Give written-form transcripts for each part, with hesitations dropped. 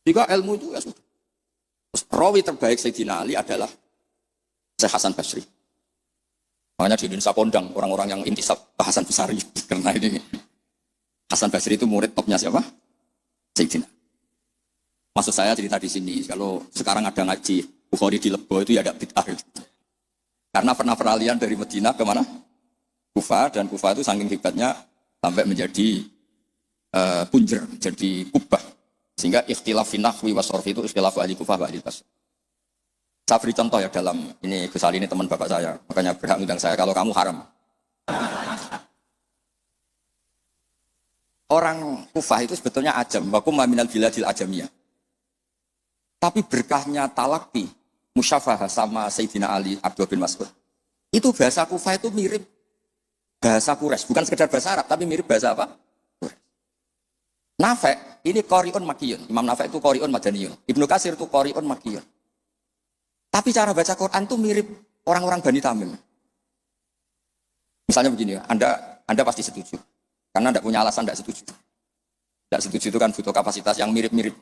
Jika ilmu itu ya sudah. Terus rawi terbaik Sayyidina Ali adalah Syekh Hasan Basri. Makanya di Indonesia kondang orang-orang yang intisab Hasan Basri karena ini Hasan Basri itu murid topnya siapa? Sayyidina. Maksud saya cerita di sini, kalau sekarang ada ngaji Bukhari di Lebo itu ya ada bid'ah. Karena pernah peralihan dari Medina ke mana? Kufah, dan Kufah itu saking hebatnya sampai menjadi punjer, jadi kubah. Sehingga ikhtilaf fi nahwi wa sharfi itu ikhtilaf ahli Kufah wa ahli Basra. Saya beri contoh ya dalam ini, Gus Ali ini teman bapak saya, makanya berhak undang saya kalau kamu haram. Orang Kufah itu sebetulnya ajam, wakum minal biladil ajamiyah. Tapi berkahnya talaqi, musyafahah sama Sayyidina Ali Abdul bin Mas'ud. Itu bahasa Kufah itu mirip bahasa Quraisy, bukan sekedar bahasa Arab, tapi mirip bahasa apa? Quraisy. Nafi' ini qari'un makkiyun. Imam Nafi' itu qari'un madaniyun. Ibnu Katsir itu qari'un makkiyun. Tapi cara baca Quran itu mirip orang-orang Bani Tamim. Misalnya begini, Anda pasti setuju. Karena Anda punya alasan tidak setuju. Tidak setuju itu kan butuh kapasitas yang mirip-mirip.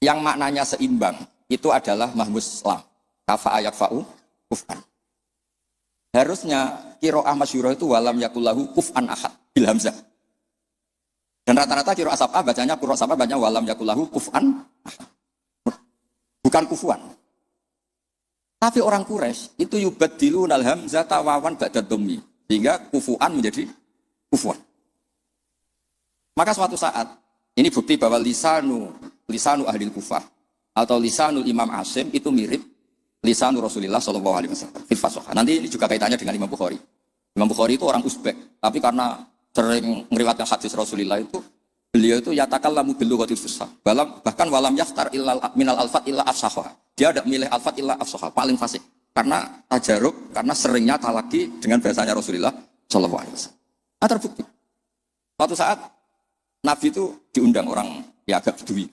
Yang maknanya seimbang itu adalah mahmus lam. Kafa ayat fa'u kuf'an. Harusnya qiraah masyhurah itu walam yakullahu kuf'an ahad bil hamzah. Dan rata-rata qiraah sab'ah bacanya qiraah sab'ah bacanya walam yakullahu kuf'an ahad. Bukan kufuan. Tapi orang Quraisy itu yubaddilunal hamzata wawan ba'da dhammi. Sehingga kufuan menjadi kufuan. Maka suatu saat ini bukti bahwa lisanu ahli Kufah atau lisanul Imam Asim itu mirip lisanu Rasulullah sallallahu alaihi wasallam fil fasahah. Nanti ini juga kaitannya dengan Imam Bukhari. Imam Bukhari itu orang Uzbek, tapi karena sering meriwayatkan hadis Rasulullah itu beliau itu yatakallamu bil lughatil fusha. Bahkan walam yaftar illa minal alfat illa afsahah. Dia tidak milih alfat illa afsahah, paling fasih. Karena tajarub, karena seringnya talaki dengan bahasanya Rasulullah sallallahu alaihi wasallam. Nah, terbukti. Suatu saat Nabi itu diundang orang ya agak bedui.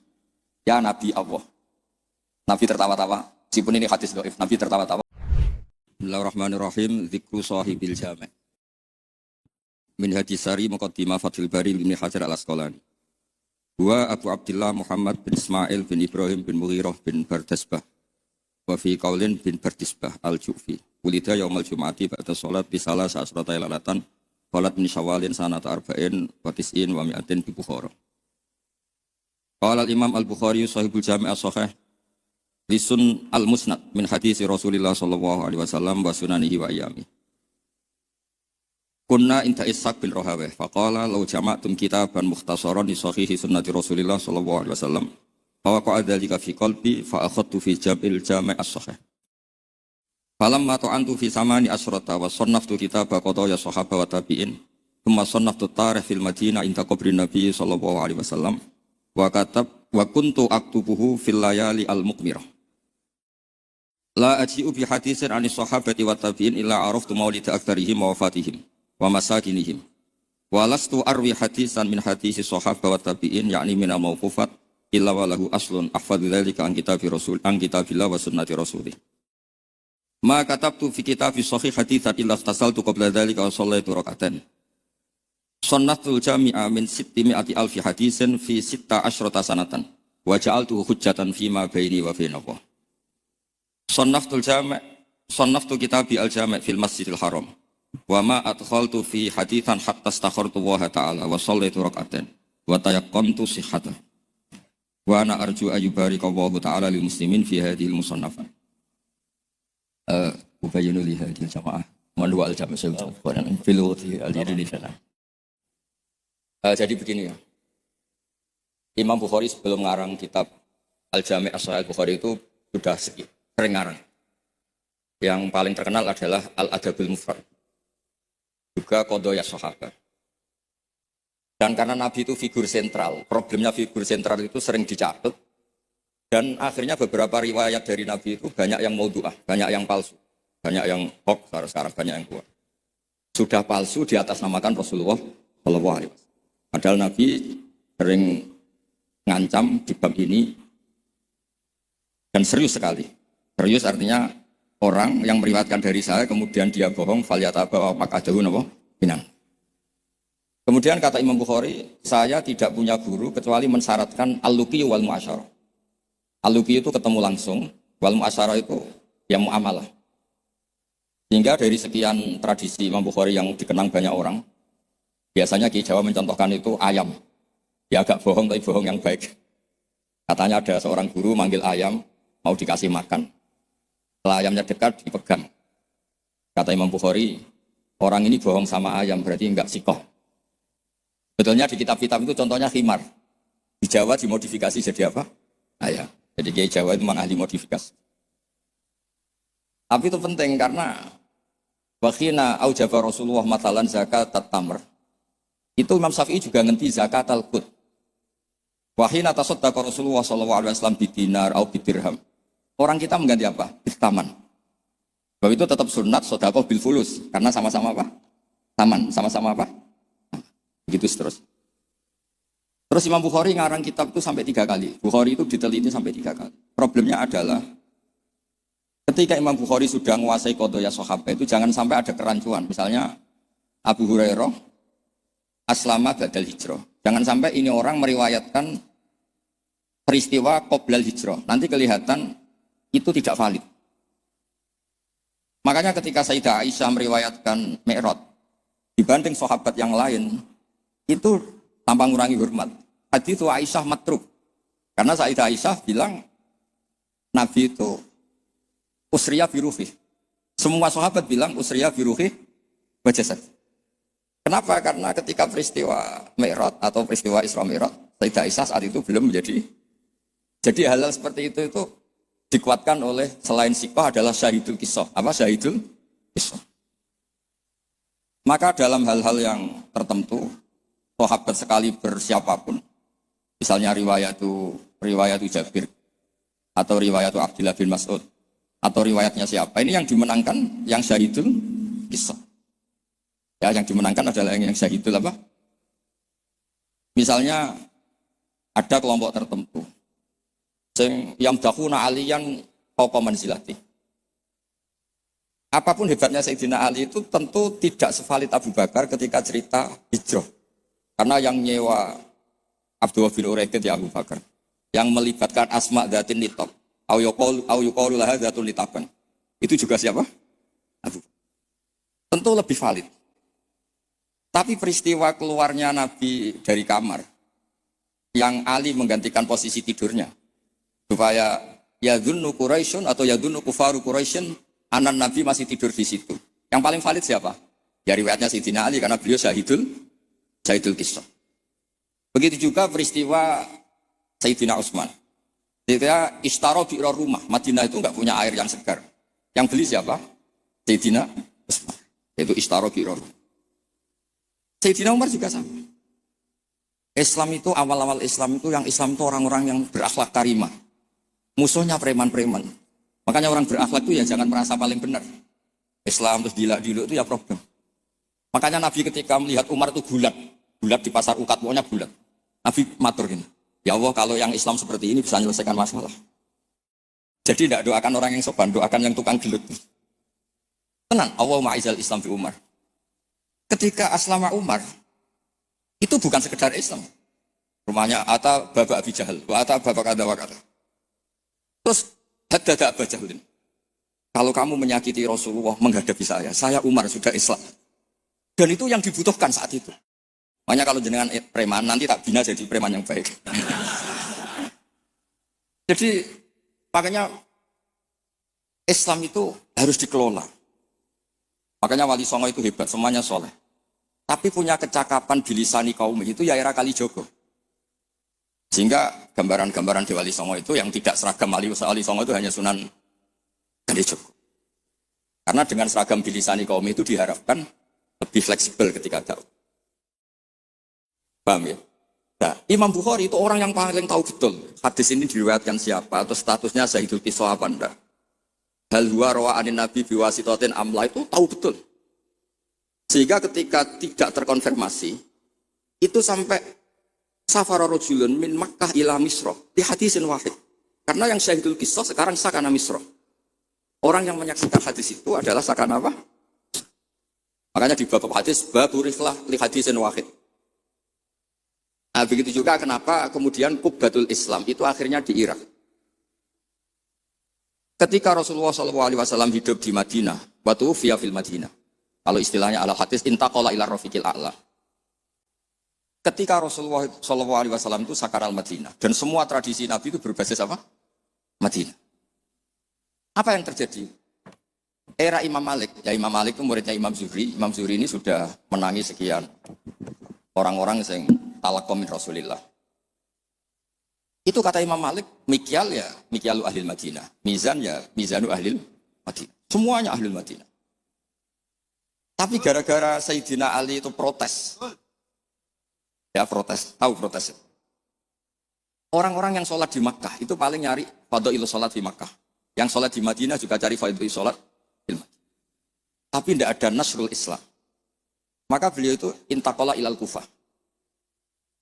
Ya Nabi Allah. Nabi tertawa-tawa. Meskipun ini hadis dhaif, Nabi tertawa-tawa. Bismillahirrahmanirrahim. Dzikru sahibil jami'. Min hadis sari muqaddimah Fathul Bari Ibnu Hajar Al-Asqalani. Wa Abu Abdullah Muhammad bin Ismail bin Ibrahim bin Mughirah bin Bardasbah. Wa fi qaulin bin Bardisbah Al-Ju'fi. Wulida yaumal Jum'ati ba'da shalat bi salas asrata lailatan. Qalat min Syawalin sanata arba'in wa tis'in wa mi'atin bi Bukhara. Qala al-Imam Al-Bukhari sahibul Jami' as-Sahih lisun al-Musnad min hadis Rasulullah sallallahu alaihi wasallam wa sunanihi wa ayyami. Kunna inta Ishaq bin Rahawih faqala law jama'tum kitaban mukhtasaran li sahihi sunnati Rasulillah sallallahu alaihi wasallam fa waqa'a dzalika fi qalbi fa akhadtu fi jam'il Jami' as-Sahih. Falamma ta'antu fi samani asyrata wa sannaftu kitaba qadaya sahabah wa tabi'in thumma sannaftu tarikh fil Madinah inda qabrin Nabi sallallahu alaihi wasallam wa kuntu aktubuhu fil layali al-muqmirah la aji'u bi hadisin ani sahabati wa tabi'in illa araftu maulida aktsarihim wa wafatihim wa masakinihim wa lastu arwi hadisan min hadisi sahabah wa tabi'in yakni min al-mawqufat illa wa lahu aslun ahfadhu dzalika an kitabillah wa sunnati rasulih. Ma katabtu fi kitabis sahih haditsan illa tasaltu qabla dzalika wa shallaitu rak'atan. Sunnatul jami'a min 600 alfi hadisin fi 16 sanatan wa ja'altuhu hujjatan fi ma baini wa baina Allah. Sannaftu kitabi al-jami' fil Masjidil Haram wa ma adkhaltu fi haditsan hatta astakhartu Allah ta'ala wa shallaitu rak'atan wa tayaqqantu sihhatahu. Wa ana arju ayyubarikallahu ta'ala lil muslimin fi hadhil musannafat. Ubayinu liha di jamaah Mandu al-jami' filuti al-Indonesia. Jadi begini ya, Imam Bukhari sebelum mengarang kitab Al-Jami' As-Sahih Bukhari itu sudah sering ngarang. Yang paling terkenal adalah Al-Adabul Mufrad, juga Qadaya Sahabah. Dan karena Nabi itu figur sentral, problemnya figur sentral itu sering dicatat. Dan akhirnya beberapa riwayat dari Nabi itu banyak yang maudhu'ah, banyak yang palsu, banyak yang hoax, sekarang banyak yang kuat. Sudah palsu di atas namakan Rasulullah sallallahu alaihi wasallam. Padahal Nabi sering ngancam di bab ini dan serius sekali. Serius artinya orang yang meriwayatkan dari saya kemudian dia bohong falyataba wa maqadahu napa binan. Kemudian kata Imam Bukhari, saya tidak punya guru kecuali mensyaratkan al-luqi wal mu'asyarah. Al-luqi itu ketemu langsung, wal mu'asyarah itu yang muamalah. Sehingga dari sekian tradisi Imam Bukhari yang dikenang banyak orang, biasanya Ki Jawa mencontohkan itu ayam. Ya agak bohong tapi bohong yang baik. Katanya ada seorang guru manggil ayam, mau dikasih makan. Setelah ayamnya dekat, dipegang. Kata Imam Bukhari, orang ini bohong sama ayam, berarti enggak sikoh. Betulnya di kitab-kitab itu contohnya khimar. Di Jawa dimodifikasi jadi apa? Ayam. Jadi Kiai Jawa itu memang ahli modifikasi. Tapi itu penting karena wakhina aujaba Rasulullah matalan zakat tamr. Itu Imam Syafi'i juga ngerti zakat al-qut. Wahina tasaddaqa Rasulullah sallallahu alaihi wasallam bidinar atau bidirham. Orang kita mengganti apa? Bitaman. Bahwa itu tetap sunat sedekah bil fulus karena sama-sama apa? Taman, sama-sama apa? Begitu terus. Terus Imam Bukhari ngarang kitab itu sampai 3 kali. Bukhari itu diteliti sampai 3 kali. Problemnya adalah ketika Imam Bukhari sudah menguasai qadaya sahabat itu jangan sampai ada kerancuan. Misalnya Abu Hurairah aslama badal hijrah. Jangan sampai ini orang meriwayatkan peristiwa qoblal hijrah. Nanti kelihatan itu tidak valid. Makanya ketika Sayyidah Aisyah meriwayatkan Mi'raj dibanding sahabat yang lain, itu tanpa mengurangi hormat. Hadits Aisyah matruk. Karena Sayyidah Aisyah bilang Nabi itu usriya biruhi. Semua sahabat bilang usriya biruhi wa jasad. Kenapa? Karena ketika peristiwa Mi'raj atau peristiwa Isra Mi'raj, Sayyidah Aisyah saat itu belum menjadi. Jadi hal-hal seperti itu dikuatkan oleh selain sikoh adalah syahidul kisah. Apa syahidul kisah? Maka dalam hal-hal yang tertentu, sahabat sekali bersiapapun, misalnya riwayat Jabir, atau riwayat Abdullah bin Mas'ud, atau riwayatnya siapa, ini yang dimenangkan yang syahidul kisah. Ya, yang dimenangkan adalah yang syahidul apa? Misalnya ada kelompok tertentu yang dahuna aliyan fauqa manzilati. Apapun hebatnya Sayyidina Ali itu tentu tidak sevalid Abu Bakar ketika cerita hijrah. Karena yang nyewa Abdullah bin Uraiqid ya Abu Bakar. Yang melibatkan asma dzatin nitab. Au yuqalu laha dzatun nitaban. Itu juga siapa? Abu Bakar. Tentu lebih valid. Tapi peristiwa keluarnya Nabi dari kamar, yang Ali menggantikan posisi tidurnya, supaya yadhunnu Quraisyun atau yadhunnu kufaru Quraisyun, anak Nabi masih tidur di situ. Yang paling valid siapa? Ya riwayatnya Sayyidina Ali karena beliau syahidul kisah. Begitu juga peristiwa Sayyidina Utsman. Dia ishtaro bi'ra rumah. Madinah itu enggak punya air yang segar. Yang beli siapa? Sayyidina Utsman. Itu ishtaro bi'ra rumah. Sayyidina Umar juga sama. Islam itu awal-awal Islam itu orang-orang yang berakhlak karimah. Musuhnya preman-preman. Makanya orang berakhlak itu ya jangan merasa paling benar. Islam terus dilak-diluk itu ya problem. Makanya Nabi ketika melihat Umar itu bulat di pasar Ukat, pokoknya bulat. Nabi matur gini, ya Allah kalau yang Islam seperti ini bisa menyelesaikan masalah. Jadi tidak doakan orang yang sopan, doakan yang tukang gelut. Tenang, Allahumma aizal Islam fi Umar. Ketika aslama Umar, itu bukan sekedar Islam. Rumahnya Ata Baba Abi Jahal, Ata Baba Kada Wakata. Terus hadada Abu Jahlin. Kalau kamu menyakiti Rasulullah menghadapi saya Umar sudah Islam. Dan itu yang dibutuhkan saat itu. Makanya kalau jenengan preman nanti tak bina jadi preman yang baik. Jadi makanya Islam itu harus dikelola. Makanya Wali Songo itu hebat, semuanya soleh. Tapi punya kecakapan bilisani kaum itu ya era Kalijogo. Sehingga gambaran-gambaran di Wali Songo itu yang tidak seragam Wali Songo itu hanya Sunan Kalijogo. Karena dengan seragam bilisani kaum itu diharapkan lebih fleksibel ketika tahu. Paham ya? Nah, Imam Bukhari itu orang yang paling tahu betul hadis ini diriwayatkan siapa atau statusnya Syahidul Qisah apa enggak. Hal huwa rawa'anin Nabi biwasitatin amla itu tahu betul. Sehingga ketika tidak terkonfirmasi, itu sampai safara rajulun min Makkah ila Misra di hadisin wahid. Karena yang Syahidul Qisah sekarang sakana Misra. Orang yang menyaksikan hadis itu adalah sakana apa? Makanya di bab hadis bab riflah li hadisin wahid. Nah, begitu juga kenapa kemudian Qubbatul Islam itu akhirnya di Irak. Ketika Rasulullah SAW hidup di Madinah, waktu via fil Madinah. Kalau istilahnya ala hadis intaqala ila rafiqil a'la. Ketika Rasulullah SAW itu sakaral Madinah dan semua tradisi Nabi itu berbasis apa? Madinah. Apa yang terjadi? Era Imam Malik, ya Imam Malik itu muridnya Imam Zuhri. Imam Zuhri ini sudah menangi sekian orang-orang yang talaqqo min Rasulillah. Itu kata Imam Malik, mikyal ya mikyalu ahlil Madinah, mizan ya mizanu ahlil Madinah. Semuanya ahlil Madinah. Tapi gara-gara Sayyidina Ali itu protes. Ya protes, tahu protes. Orang-orang yang sholat di Makkah itu paling nyari fadhailu sholat di Makkah. Yang sholat di Madinah juga cari fadhailu sholat di Madinah. Tapi tidak ada nasrul Islam. Maka beliau itu intaqala ilal Kufah.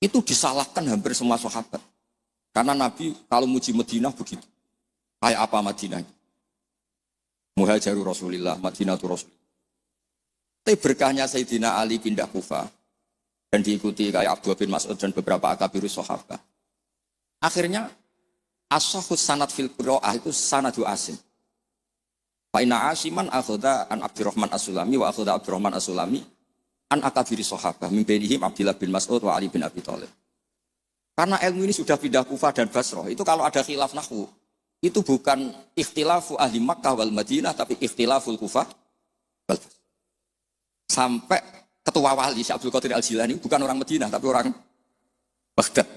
Itu disalahkan hampir semua sahabat. Karena Nabi kalau muji Madinah begitu. Kayak apa Madinah? Muhajiru Rasulillah, Madinatu Rasulillah. Tapi berkahnya Sayyidina Ali pindah Kufah. Dan diikuti kayak Abdullah bin Mas'ud dan beberapa akabirus sahabat. Akhirnya, as-sahhus sanad fil qira'ah itu sanadu asim. Fa inna asiman akhadha an Abdurrahman as-Sulami wa akhadha Abdurrahman as-Sulami an akabiri sahabat. Min bainihim Abdullah bin Mas'ud wa Ali bin Abi Thalib. Karena ilmu ini sudah pindah Kufah dan Basrah, itu kalau ada khilaf nahwu, itu bukan ikhtilafu ahli Makkah wal Madinah, tapi ikhtilaful Kufah wal Basrah. Sampai ketua wali Syekh Abdul Qadir Al-Jilani bukan orang Madinah, tapi orang Baghdad.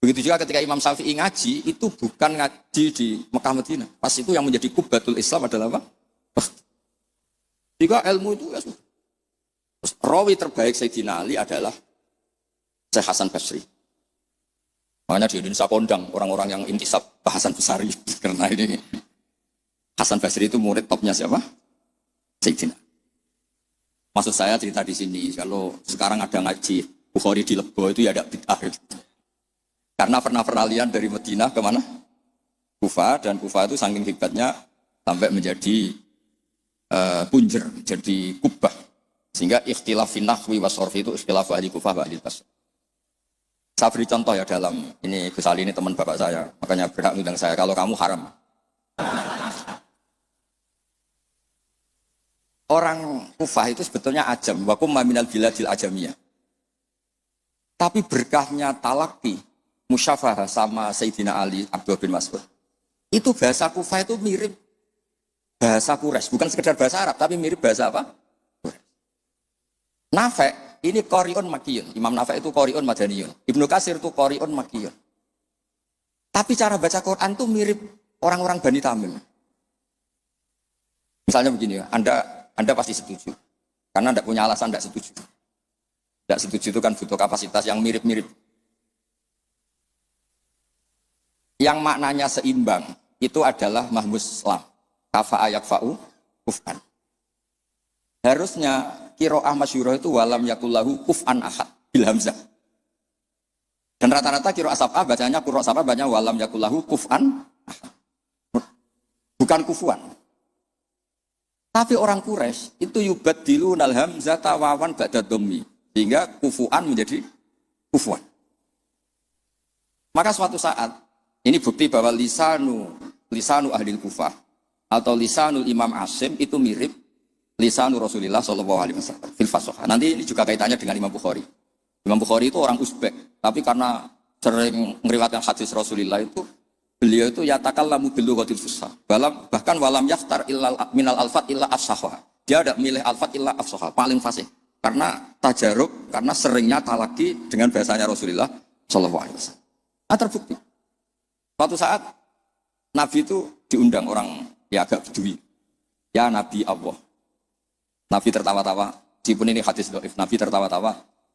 Begitu juga ketika Imam Syafi'i ngaji, itu bukan ngaji di Mekah Madinah. Pas itu yang menjadi Qubbatul Islam adalah apa? Baghdad. Jika ilmu itu ya sudah. Rawi terbaik Sayyidina Ali adalah Syekh Hasan Basri. Makanya di Indonesia kondang orang-orang yang intisab Hasan Basri. Karena ini Hasan Basri itu murid topnya siapa? Sayyidina. Maksud saya cerita di sini, kalau sekarang ada ngaji Bukhari di Lebo itu ya ada bid'ah. Karena pernah peralihan dari Madinah ke mana? Kufah, dan Kufah itu saking hebatnya sampai menjadi punjer, jadi kubah. Sehingga ikhtilaf fin nahwi wa sharfi itu ikhtilaf ahli Kufah wa ahli Basrah. Saya beri contoh ya dalam, ini Gus Ali ini teman bapak saya, makanya berhak mengundang saya, kalau kamu haram. Orang Kufah itu sebetulnya ajam, wakum maminal biladil ajamiyah. Tapi berkahnya talaki, musyafahah sama Sayyidina Ali, Abdullah bin Mas'ud. Itu bahasa Kufah itu mirip bahasa Quraisy, bukan sekedar bahasa Arab, tapi mirip bahasa apa? Nafi' ini Qari'un Makkiyun. Imam Nafi' itu Qari'un Madaniyun. Ibnu Katsir itu Qari'un Makkiyun. Tapi cara baca Quran itu mirip orang-orang Bani Tamim. Misalnya begini ya, Anda pasti setuju. Karena Anda punya alasan tidak setuju. Tidak setuju itu kan butuh kapasitas yang mirip-mirip. Yang maknanya seimbang itu adalah mahmus lam. Kafa ayak fa'u kuf'an. Harusnya qiraah masyhurah itu walam yakullahu kuf'an ahad bil hamzah. Dan rata-rata qiraah sab'ah bacanya qiraah sab'ah bacanya walam yakullahu kuf'an ahad. Bukan kufuan. Tapi orang Quraisy itu yubaddilu nal hamzata wawan ba'da dhammi, sehingga kufuan menjadi kufuan. Maka suatu saat ini bukti bahwa lisanu ahli Kufah atau lisanul Imam Asim itu mirip lisanu Rasulullah SAW fil fasahah. Nanti ini juga kaitannya dengan Imam Bukhari. Imam Bukhari itu orang Uzbek, tapi karena sering meriwayatkan hadis Rasulullah itu, beliau itu yatakallamu bil lughatil fusha. Bahkan walam yaftar illa minal alfat illa afsahha. Dia tidak milih alfat illa afsahha, paling fasih. Karena tajarub, karena seringnya talaki dengan bahasanya Rasulullah SAW. Nah, terbukti. Suatu saat Nabi itu diundang orang ya agak bedui. Ya Nabi Allah. Nabi tertawa-tawa. Meskipun ini hadis dhaif, Nabi tertawa-tawa.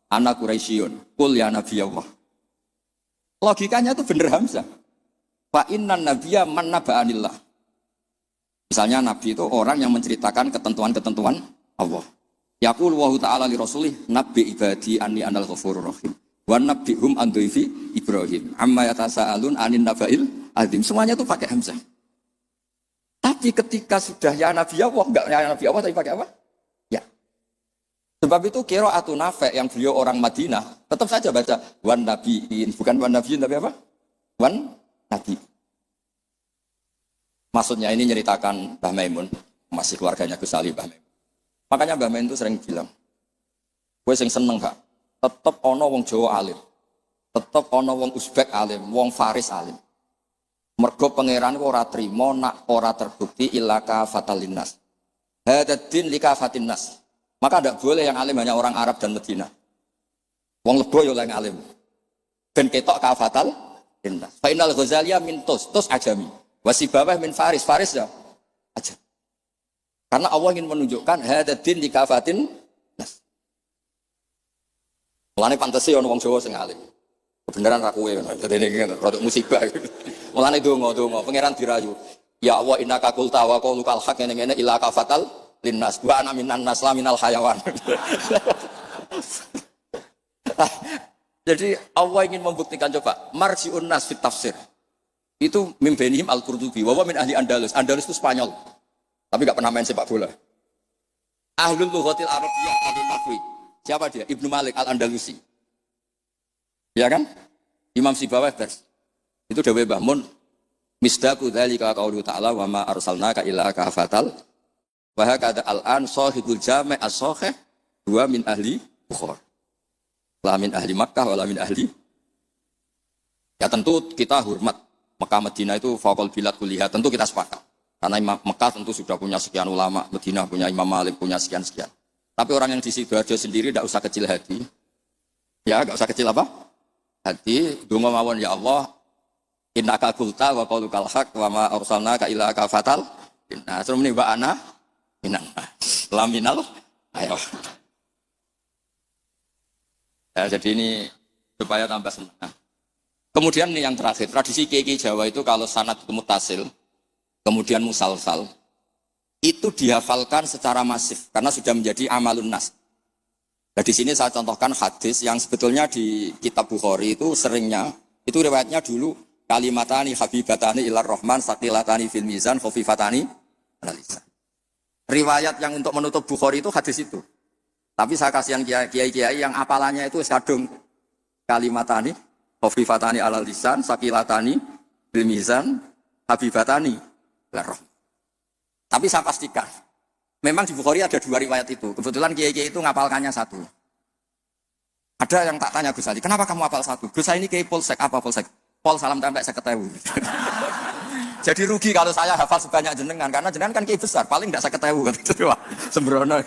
Ana Quraisyun, qul ya Nabi Allah. Logikanya itu bener Hamzah. Fa innan nabiyya man naba'anillah. Misalnya Nabi itu orang yang menceritakan ketentuan-ketentuan Allah. Yaqul wa ta'ala li rasulih nabbi ibadi anni anal ghafurur rahim. Wa nabbihum an dhaifi Ibrahim. Amma yatasaalun anin naba'il azim. Semuanya itu pakai Hamzah. Tapi ketika sudah ya Nabi Allah, enggak ya Nabi Allah tapi pakai apa? Ya. Sebab itu qiraatun Nafi' yang beliau orang Madinah tetap saja baca wan nabiin, bukan wan nabiin tapi apa? Wan nabi. Maksudnya ini nyeritakan Mbah Maimun, masih keluarganya Gus Ali Mbah Maimun. Makanya Mbah Maimun itu sering bilang, gue sing seneng gak, tetep ono wong Jawa alim, tetep ono wong Uzbek alim, wong Faris alim. Mergo pangeran ora trimo nak ora terbukti ilaka fatalinas. Hadaddin lika fatinnas. Maka tidak boleh yang alim hanya orang Arab dan Medina. Wong lebo yo yang alim. Ben ketok ka fatal linnas. Fa innal Ghazaliya min tus ajami. Wasibawah min Faris ya aja. Karena Allah ingin menunjukkan hadaddin likafatin nas. Mulane pantese ono wong Jawa sing alim. Kebenaran ra kowe ngono. Dadi iki rodok musibah. Mulane donga pangeran dirayu. Ya Allah innaka qulta wa qaulukal haq ngene-ngene ila kafatal linnas wa ana minan nas la minal hayawan. Jadi Allah ingin membuktikan coba marji'un nas fit tafsir. Itu mimbenihim al-Qurtubi, wawa min ahli Andalus. Andalus itu Spanyol, tapi gak pernah main sepak bola. Ahlul lughatil arabiyyah al-Nahwi. Siapa dia? Ibnu Malik al-Andalusi. Ya kan? Imam Sibawayh pers. Itu dawuh Mbah Mun, misdaqu dzalika qaulu ta'ala wa ma arsalnaka illa kafatal. Wa hakada al-an sahibul jami' as-sahih dua min ahli Bukhari. La min ahli Makkah wa la min ahli. Ya tentu kita hormat Mekah Medina itu faqul bilad kuliah, tentu kita sepakat. Karena Mekah tentu sudah punya sekian ulama, Medina punya Imam Malik, punya sekian-sekian. Tapi orang yang di Sidoarjo sendiri tidak usah kecil hati. Ya, enggak usah kecil apa? Hati, donga mawon ya Allah, innaka qulta wa qaulukal haq wa ma arsalnaka illa kafatal. Nah, terus muni wa ana minan laminal ayo. Ya, jadi ini supaya tambah senang. Kemudian ini yang terakhir, tradisi kiai Jawa itu kalau sanad itu mutasil, kemudian musalsal, itu dihafalkan secara masif karena sudah menjadi amalun nas. Nah, di sini saya contohkan hadis yang sebetulnya di kitab Bukhari itu seringnya, itu riwayatnya dulu kalimatani habibatani ilar rahman saqilatani fil mizan khafifatani alal lisan. Riwayat yang untuk menutup Bukhari itu hadis itu. Tapi saya kasihan kiai-kiai yang apalannya itu kadung kalimatani khafifatani alal lisan, saqilatani bil mizan, habibatani larah. Tapi saya pastikan, memang di Bukhari ada dua riwayat itu. Kebetulan kiai-kiai itu ngapalkannya satu. Ada yang tak tanya Gus Ali, kenapa kamu hafal satu? Gus Ali ini kiai polsek, apa polsek? Pol salam tempe 50.000. Jadi rugi kalau saya hafal sebanyak jenengan, karena jenengan kan kiai besar, paling tidak 50.000. Sembrono.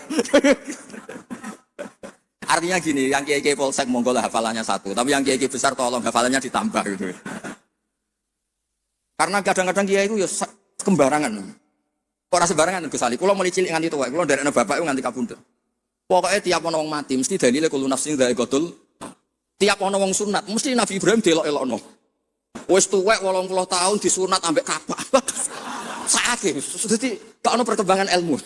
Artinya gini, yang kiai-kiai polsek monggo lah hafalannya satu, tapi yang kiai-kiai besar tolong hafalannya ditambah gitu. Karena kadang-kadang kiai itu ya kembarangan. Orang sembarangan Gus Ali, kula mulai cilik nganti tuwa, kula nderekno bapak itu nganti kabundut. Pokoknya tiap ana wong mati mesti dalile kulo nafsin dha'iqatul. Tiap ana wong sunat mesti Nabi Ibrahim delok-elokno. Wis tuwek 80 tahun disunat ambek Ka'bah. Sakake, dadi gak ana perkembangan ilmu.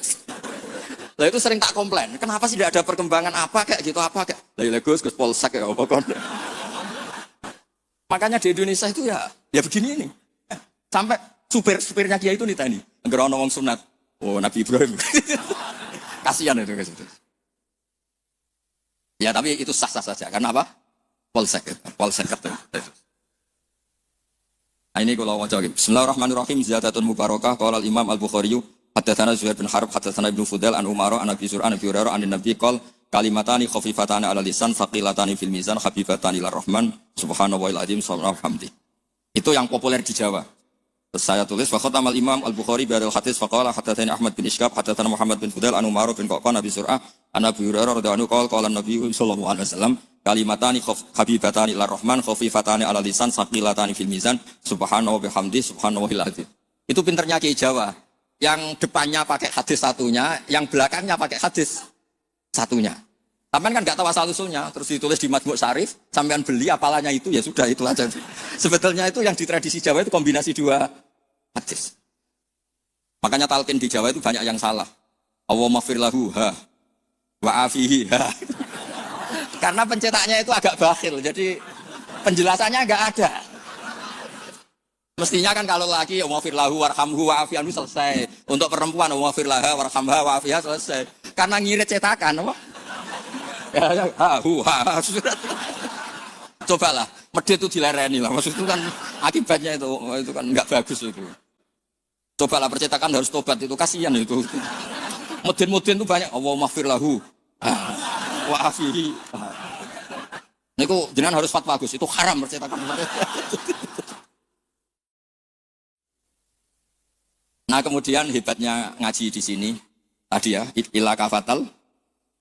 Lah itu sering tak komplain, kenapa sih tidak ada perkembangan apa kayak gitu apa kayak. Lah Gus polsek ya apa kon. Makanya di Indonesia itu ya begini ini. Sampai supirnya kiai itu nitani, anggar ana wong sunat. Oh, Nabi Ibrahim. Kasihan itu guys. Ya tapi itu sah-sah saja. Karena apa? Polsek itu. Nah, ini kalau waca iki. Bismillahirrahmanirrahim. Ziyadatun mubarakah qala al-Imam Al-Bukhari haddatsana Zuhair bin Harb haddatsana Ibnu Fudail an Umar an Abi Zur'an Abi Hurairah an Nabi qol kalimatani khafifatani 'ala lisan thaqilatani fil mizan khafifatani lir rahman subhanallahil azim subhanallah hamdi. Itu yang populer di Jawa. Terus saya tulis wa khatamal Imam Al-Bukhari bi hadzal hadits faqala haddatsani Ahmad bin Ishaq haddatsana Muhammad bin Fudail an Umar bin Qaqan Abi Zur'ah an Abi Hurairah radhiyallahu anhu qala Nabi sallallahu alaihi wasallam kalimatani khafifatani lir rahman khafifatani 'ala lisan thaqilatani fil mizan subhanallahi bihamdi subhanallahil azim. Itu pinternya Kiai Jawa. Yang depannya pakai hadis satunya, yang belakangnya pakai hadis satunya. Sampean kan nggak tahu asal usulnya, terus ditulis di Majmu' Syarif, sampean beli apalannya itu ya sudah itu aja. Sebetulnya itu yang di tradisi Jawa itu kombinasi dua hadis. Makanya talqin di Jawa itu banyak yang salah. Allahumma fir lahu ha wa afihi ha. Karena pencetaknya itu agak bakhil, jadi penjelasannya nggak ada. Mestinya kan kalau laki wafir lahu warhamhu wa'afiyanhu selesai. Untuk perempuan wafir laha warhamha wa'afiyah selesai. Karena ngirit cetakan apa? Cobalah, medit itu dilereni lah. Maksud itu kan akibatnya itu kan nggak bagus itu. Cobalah percetakan harus tobat itu kasihan itu. Mudin-mudin itu banyak. Allah maghfir lahu. Wa afihi. Niku jenengan harus fatwa Gus, itu haram percetakan. Nah, kemudian hebatnya ngaji di sini tadi ya, ila kafatal.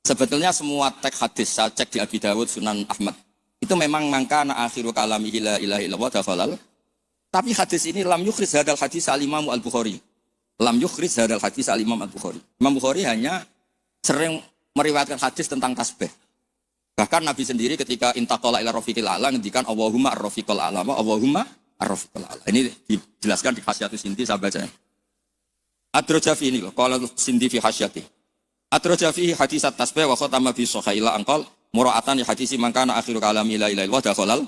Sebetulnya semua teks hadis saya cek di Abi Dawud, Sunan Ahmad. Itu memang mangkana akhiru kalamihi la ilaha illallah dakhalal. Tapi hadis ini lam yukhriz hadal hadis al-Imam Al-Bukhari. Lam yukhriz hadal hadis al-Imam Al-Bukhari. Imam Bukhari hanya sering meriwayatkan hadis tentang tasbih. Bahkan Nabi sendiri ketika intaqala ila rafiqil a'la ngendikan Allahumma ar-rafiqal a'la, Allahumma ar-rafiqal a'la. Ini dijelaskan di Khasyatus Sindi, saya baca. Ad-Rajafi ini loh, qala Sindi fi Khasyati. Ad-Rajafi hadis at-tasbih wa khatama bi sahihaila anqal mura'atan li hadisi man kana akhiru kalami la ilaha illallah dakhalal.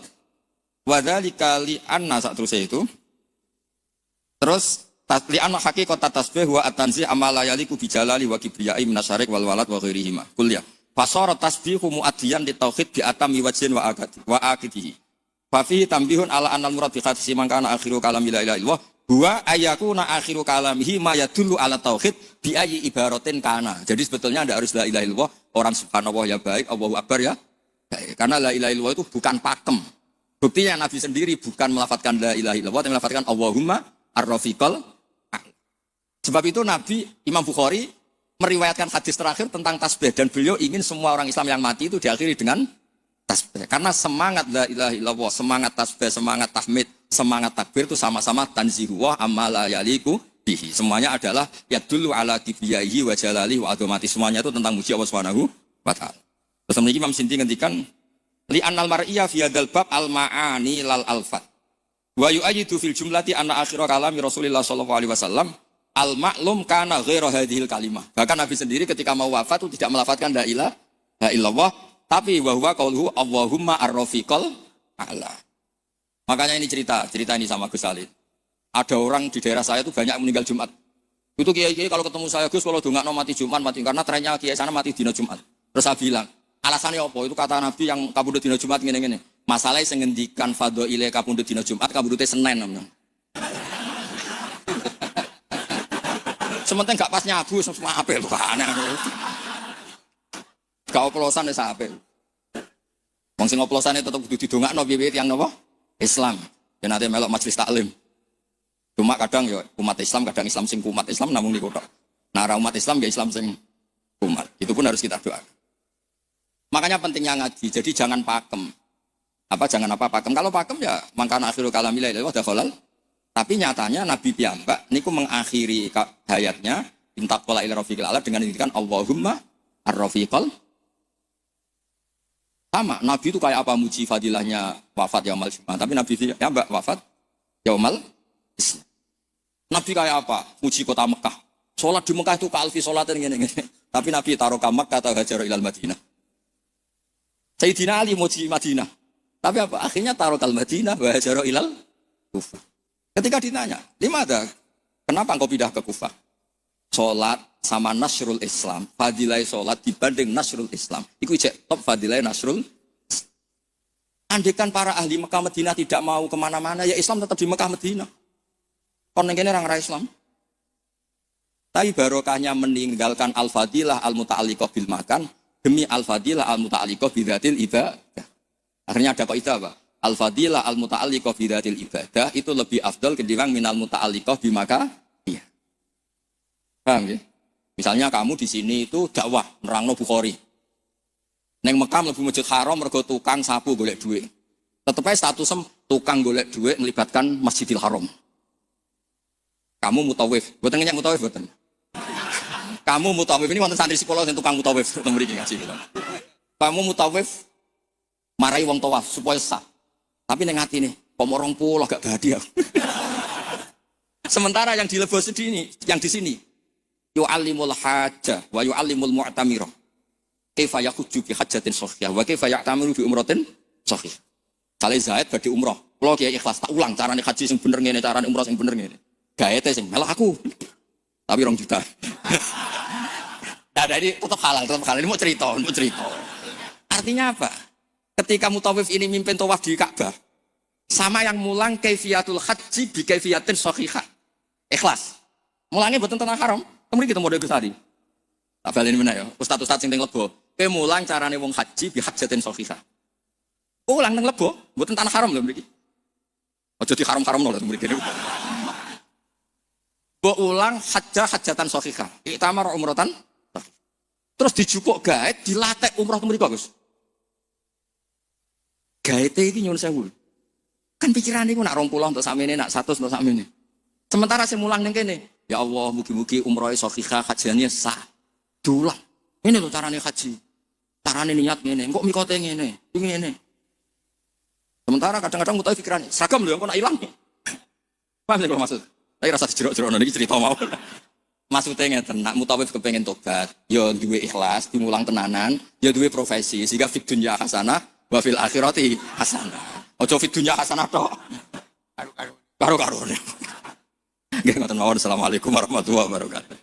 Wa dzalika li anna satrusnya itu. Terus li anna haqiqat tasbih wa at-tanzih amala yaliku bi jalali wa kibriyai minasyarik wal walad wa ghairihima. Kuliah fasara tasbihu muaddiyan li tauhid bi atami wajhin wa aqidihi. Fa fihi tambihun ala anal murad bi hadisi man kana akhiru kalami la ilaha illallah huwa ayakuna akhiru kalamihi ma yadullu ala tauhid bi ayyi ibaratin kana. Jadi sebetulnya tidak harus la ilaha illallah, orang subhanallah ya baik, Allahu akbar ya baik. Karena la ilaha illallah itu bukan pakem. Buktinya Nabi sendiri bukan melafatkan la ilaha illallah, tapi melafatkan Allahumma ar-rafiqal. Sebab itu Nabi Imam Bukhari meriwayatkan hadis terakhir tentang tasbih dan beliau ingin semua orang Islam yang mati itu diakhiri dengan tasbih. Karena semangat la ilaha illallah, semangat tasbih, semangat tahmid, semangat takbir itu sama-sama tanzihullah amma la yaliku bihi. Semuanya adalah yadullu ala kibriyaihi wa jalalihi wa adhamati. Semuanya itu tentang muji Allah Subhanahu wa taala. Terus Imam Sindi ngendikan li annal mar'iyya fi hadzal bab al ma'ani lal alfat. Wa yu'ayyidu fil jumlati anna akhir kalami Rasulullah sallallahu alaihi wasallam al-ma'lum kana ghairu hadhil kalimah. Bahkan Nabi sendiri ketika mau wafat itu tidak melafatkan la ilaha illallah, tapi wa huwa qauluhu Allahumma ar-rafiqal a'la. Makanya ini cerita ini sama Gus Salid. Ada orang di daerah saya itu banyak meninggal Jumat. Itu kiai-kiai kalau ketemu saya, Gus kalau dongakno mati Jumat mati karena trennya kiai sana mati dina Jumat. Terus saya bilang, alasannya apa? Itu kata Nabi yang kabudut dina Jumat ngene-ngene. Masalahnya sing ngendikan fadhaile kabudut dina Jumat kabudute Senin namanya. Sementing gak pas nyabu semua apel tuh aneh. Gak oplosan wis apel. Wong sing oplosane tetep kudu didongakno piye tiyang napa? Islam. Yen ate melok majelis taklim. Cuma kadang ya umat Islam kadang Islam sing kumat Islam namung niku tok. Nah, umat Islam ya Islam sing kumat. Itu pun harus kita doa. Makanya pentingnya ngaji. Jadi jangan pakem. Jangan pakem. Kalau pakem ya mangkana akhirul kalami la ilaha illallah dakhalal. Tapi nyatanya Nabi piyambak niku mengakhiri hayatnya intaqala ila rafiqil a'la dengan mengingatkan Allahumma ar-rafiqal. Sama, Nabi itu kayak apa muji fadilahnya wafat yaumal Jumat, tapi Nabi piyambak wafat yaumal Islam. Nabi kayak apa? Muji kota Mekah. Salat di Mekah itu kalfi salatin ngene-ngene. Tapi Nabi taruh ke Mekah atau hajar ilal Madinah. Sayyidina Ali muji Madinah. Tapi apa? Akhirnya taruh ke Madinah wa hajar ilal Kufah. Ketika ditanya, "Limada? Kenapa engkau pindah ke Kufah?" Salat sama nasrul Islam, fadilah salat dibanding nasrul Islam. Iku ijek top fadilah nasrul. Andaikan para ahli Mekah Madinah tidak mau kemana-mana, ya Islam tetap di Mekah Madinah. Kon ngene orang Islam. Tapi barokahnya meninggalkan al-fadilah al-muta'alliqah bil makan demi al-fadilah al-muta'alliqah bidzatil ibadah. Akhirnya ada kaidah apa? Al-fadilah al-muta'alliqah bidzatil ibadah itu lebih afdal ketimbang minal muta'alliqah bimaka. Iya. Paham ya? Misalnya kamu di sini itu dakwah nerangno Bukhari. Neng Mekah mlebu Masjid Haram mergo tukang sapu golek duit. Tetep ae statusem tukang golek duit melibatkan Masjidil Haram. Kamu mutawif, mboten ngenyek mutawif mboten. Kamu mutawif ini wonten santri sekolah sing tukang mutawif teng mriki ngaji. Kamu mutawif marai wong tawaf supaya sah. Tapi neng atine pomorong pulau gak bahagia. Sementara yang dilebos sini, yang di sini yu'allimul hajjah wa yu'allimul mu'tamirah. Kaifa yakhujju bi hajjatin shahihah wa kaifa ya'tamiru bi umratin shahihah. Kale Zaid badhe umrah. Kula kiai ikhlas tak ulang carane haji sing bener ngene, carane umrah sing bener ngene. Gaete sing melok aku. Tapi 2 juta. Nah, jadi tetap halal. Ini mau cerita. Artinya apa? Ketika mutawif ini mimpin tawaf di Ka'bah, sama yang mulang kaifiyatul haji bi kaifiyatin shahihah. Ikhlas. Mulangnya boten tentang haram. Kemudian kita model tadi. Tak baleni meneh ya. Ustaz-ustaz sing teng lebo, kowe mulang carane wong haji bi hajatin shahihah. Ulang teng lebo, boten tanah haram lho mriki. Aja di haram-haramno lho mriki. Mbok ulang hajatan shahihah. Iktamar umratan. Terus dijupuk gaet, dilatek umrah mriki Gus. Gaete iki nyuwun sewu. Kan pikirane iku nak 20 untuk sakmene, nak 100 untuk sakmene. Sementara sing mulang ning kene, ya Allah mugi-mugi umrohe shahihah, hajane sah. Dulang. Ini lho carane haji. Carane niat ngene, kok mikote ngene, iki ngene. Sementara kadang-kadang mutawi pikirane, seragam lho kok nak ilang. Paham sih kok maksud? Tapi rasa jerok-jerok niki cerita mau. Maksudnya ngeten, nak mutawif kepengen tobat, ya duwe ikhlas, dimulang tenanan, ya duwe profesi, sehingga fid dunya hasanah, wa fil akhirati hasanah. Ojo fid dunya hasanah tok. Karo-karo. Nggih ngoten mawon. Assalamualaikum warahmatullahi wabarakatuh.